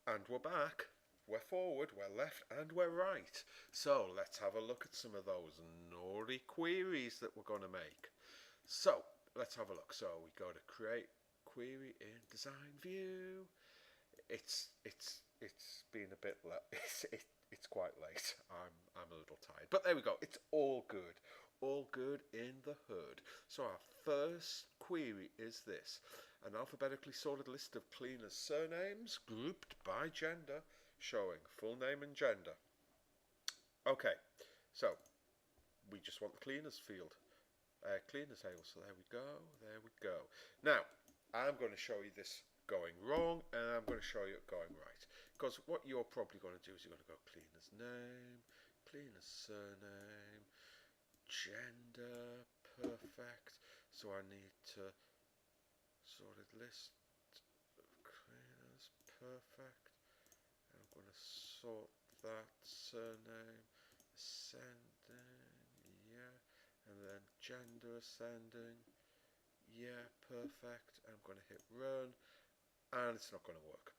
And we're back. We're forward, we're left, and we're right. So let's have a look at some of those naughty queries that we're going to make. So let's have a look. So we go to create query in design view. It's been a bit it's quite late. I'm a little tired, but there we go. It's all good in the hood. So our first query is this: an alphabetically sorted list of cleaners' surnames grouped by gender, showing full name and gender. Okay, so we just want the cleaners field, cleaners table. So there we go. Now I'm going to show you this going wrong, and I'm going to show you it going right. Because what you're probably going to do is you're going to go cleaner's name, cleaner's surname, gender, perfect. So I need to sorted list of cleaners, perfect. And I'm going to sort that surname, ascending, yeah, and then gender ascending, yeah, perfect. I'm going to hit run, and it's not going to work.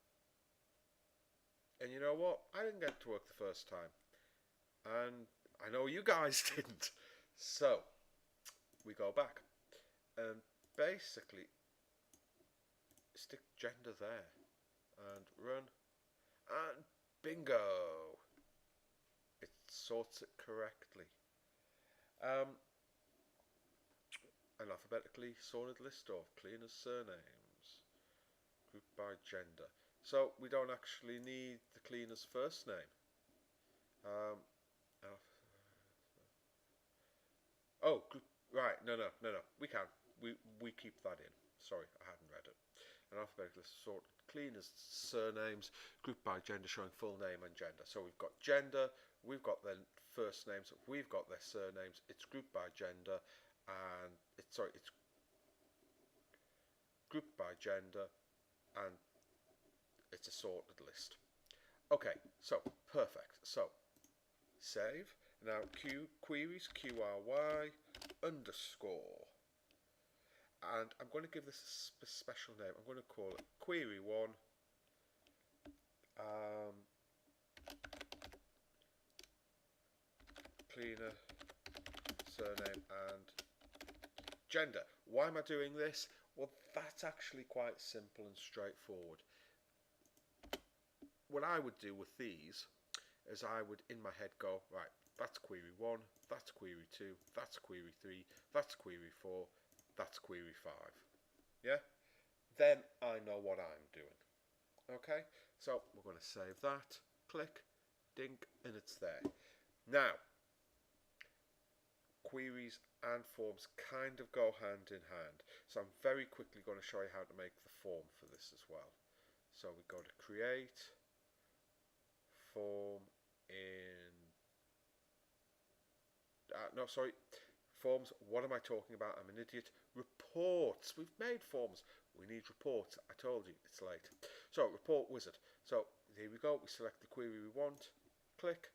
And you know what? I didn't get it to work the first time, and I know you guys didn't. So we go back and basically stick gender there and run, and bingo, it sorts it correctly. An alphabetically sorted list of cleaners' surnames grouped by gender. So we don't actually need the cleaner's first name. Oh, right, no, we can. We keep that in. Sorry, I hadn't read it. An alphabetical sort cleaners surnames grouped by gender, showing full name and gender. So we've got gender, we've got their first names, we've got their surnames. It's grouped by gender, and it's grouped by gender, and it's a sorted list. Okay, so perfect. So save. Now queries QRY underscore, and I'm going to give this a special name. I'm going to call it query 1 cleaner surname and gender. Why am I doing this? Well, that's actually quite simple and straightforward. What I would do with these is I would in my head go, right, that's query 1, that's query 2, that's query 3, that's query 4, that's query 5. Yeah? Then I know what I'm doing. Okay? So we're going to save that, click, dink, and it's there. Now, queries and forms kind of go hand in hand. So I'm very quickly going to show you how to make the form for this as well. So we go to create, form in, forms, what am I talking about? I'm an idiot. Reports, we've made forms. We need reports. I told you, it's late. So report wizard. So here we go, we select the query we want, click,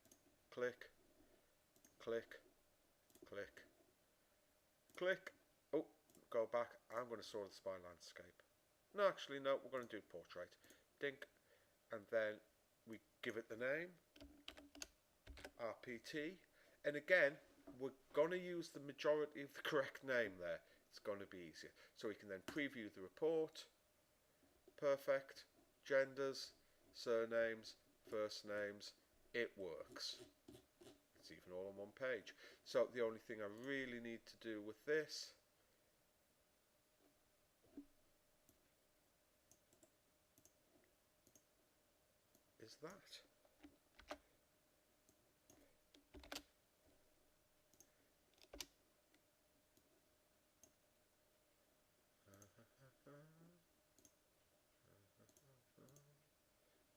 click, click, click, click. Oh, go back. I'm going to sort the spine landscape. No, actually, no, we're going to do portrait. Dink, and then we give it the name, RPT, and again, we're going to use the majority of the correct name there. It's going to be easier. So we can then preview the report. Perfect. Genders, surnames, first names. It works. It's even all on one page. So the only thing I really need to do with this is that.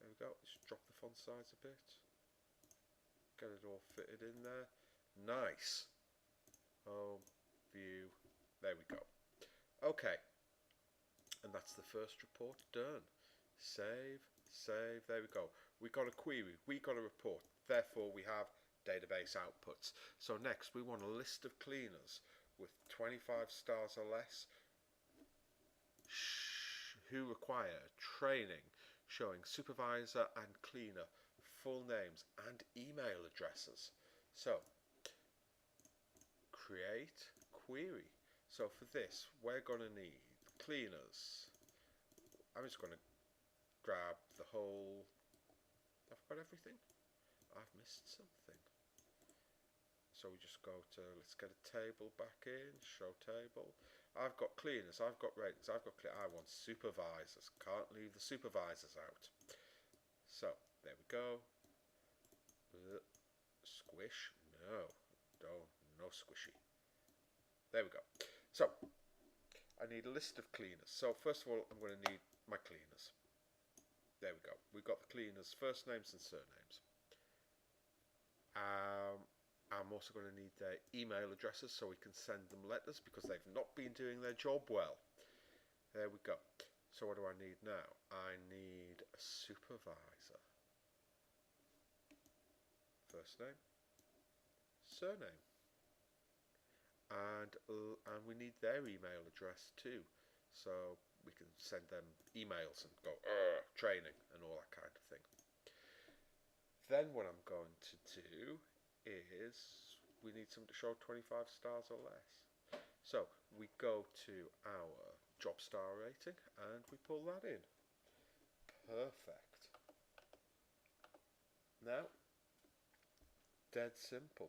There we go. Just drop the font size a bit. Get it all fitted in there. Nice. Home, view. There we go. Okay. And that's the first report done. Save, save. There we go. We got a query. We got a report. Therefore, we have database outputs. So next, we want a list of cleaners with 25 stars or less who require training showing supervisor and cleaner full names and email addresses. So create query. So for this we're going to need cleaners. I'm just going to grab the whole. I've got everything. I've missed something. So we just go to, let's get a table back in, show table. I've got cleaners, I've got ratings, I want supervisors. Can't leave the supervisors out. So there we go. Squish, no squishy. There we go. So I need a list of cleaners. So first of all, I'm going to need my cleaners. There we go. We've got the cleaners' first names and surnames. I'm also going to need their email addresses so we can send them letters because they've not been doing their job well. There we go. So what do I need now? I need a supervisor. First name, surname, and we need their email address too, so we can send them emails and go training and all that kind of thing. Then what I'm going to do is we need something to show 25 stars or less. So we go to our job star rating and we pull that in. Perfect. Now, dead simple.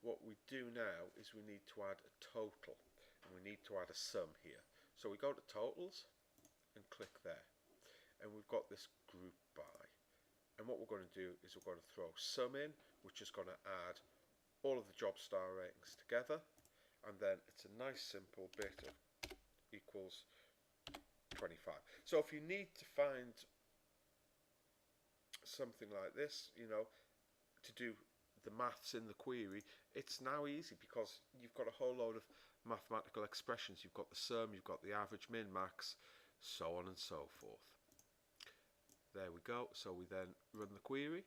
What we do now is we need to add a total and we need to add a sum here. So we go to totals and click there, and we've got this group by. And what we're going to do is we're going to throw sum in, which is going to add all of the job star ratings together, and then it's a nice simple bit of equals 25. So if you need to find something like this, you know, to do the maths in the query, it's now easy because you've got a whole load of mathematical expressions. You've got the sum, you've got the average, min, max, so on and so forth. There we go. So we then run the query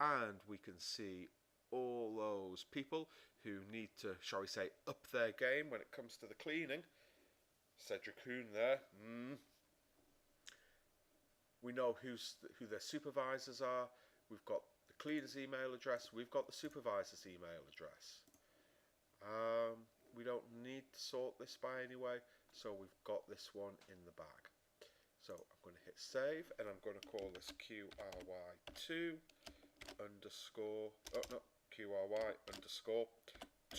and we can see all those people who need to, shall we say, up their game when it comes to the cleaning. Cedric Hoon there. We know who their supervisors are. We've got the cleaner's email address. We've got the supervisor's email address. We don't need to sort this by anyway, so we've got this one in the bag. So I'm going to hit save, and I'm going to call this QRY2 underscore, QRY underscore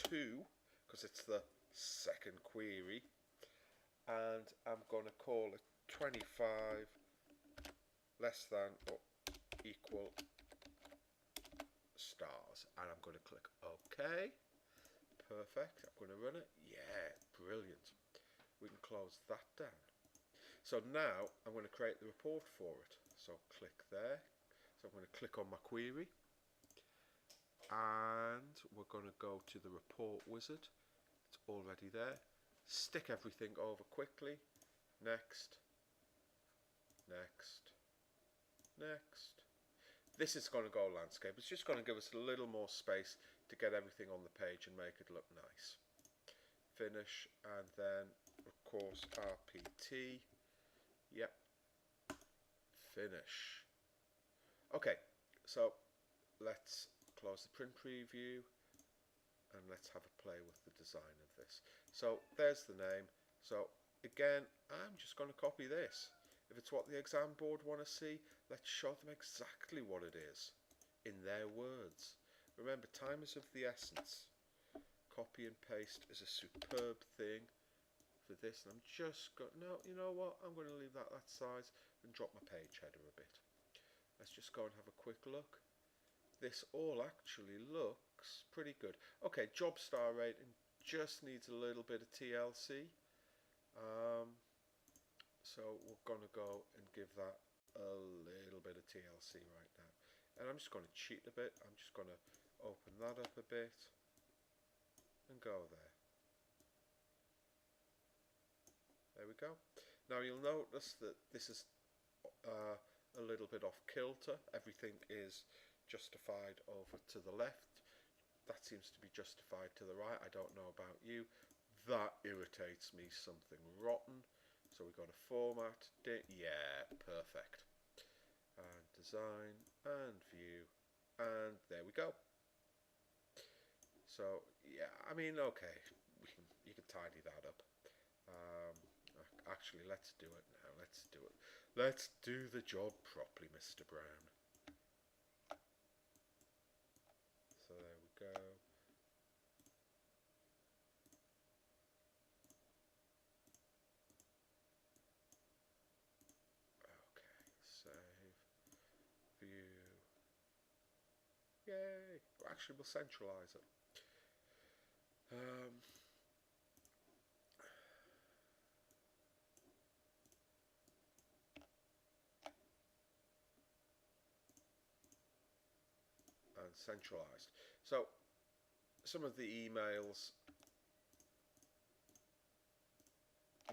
2, because it's the second query, and I'm going to call it 25 less than or equal stars, and I'm going to click OK. Perfect. I'm going to run it. Yeah, brilliant. We can close that down. So now I'm going to create the report for it. So click there. So I'm going to click on my query, and we're going to go to the report wizard. It's already there. Stick everything over quickly. Next, next, next. This is going to go landscape. It's just going to give us a little more space to get everything on the page and make it look nice. Finish, and then of course RPT. Yep. Finish. Okay, so let's close the print preview and let's have a play with the design of this. So there's the name. So again, I'm just going to copy this. If it's what the exam board want to see, let's show them exactly what it is in their words. Remember, time is of the essence. Copy and paste is a superb thing for this, and I'm just going, no, you know what, I'm going to leave that size and drop my page header a bit. Let's just go and have a quick look. This all actually looks pretty good. Okay, job star rating just needs a little bit of TLC. So we're going to go and give that a little bit of TLC right now. And I'm just going to cheat a bit. I'm just going to open that up a bit and go there. There we go. Now you'll notice that this is a little bit off kilter. Everything is justified over to the left. That seems to be justified to the right. I don't know about you. That irritates me something rotten. So we've got a format, yeah, perfect. And design and view, and there we go. So yeah, I mean, okay, you can tidy that up. Actually, let's do it now. Let's do it. Let's do the job properly, Mr. Brown. So there we go. Okay, save, view. Yay! Actually, we'll centralize it. And centralized. So some of the emails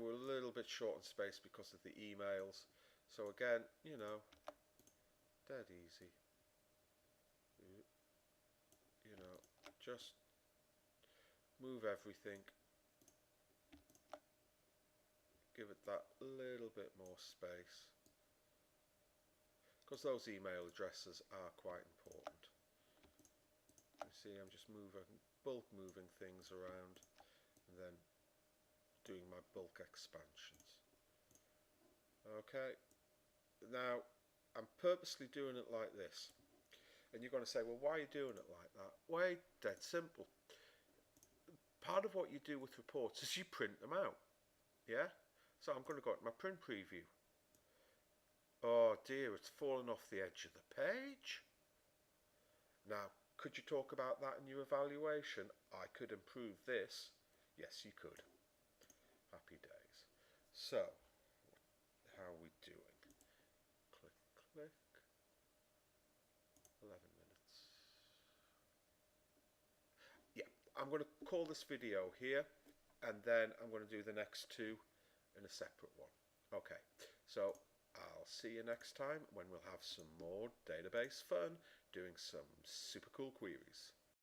were a little bit short on space because of the emails. So again, you know, dead easy. You know, just move everything. Give it that little bit more space. Because those email addresses are quite important. You see, I'm just bulk moving things around and then doing my bulk expansions. Okay, now I'm purposely doing it like this. And you're going to say, well, why are you doing it like that? Why, dead simple. Part of what you do with reports is you print them out. Yeah? So I'm going to go to my print preview. Oh dear, it's fallen off the edge of the page. Now, could you talk about that in your evaluation? I could improve this. Yes, you could. Happy days. So, how are we doing? Click, click. 11 minutes. Yeah, I'm going to call this video here, and then I'm going to do the next two in a separate one. Okay, so I'll see you next time when we'll have some more database fun doing some super cool queries.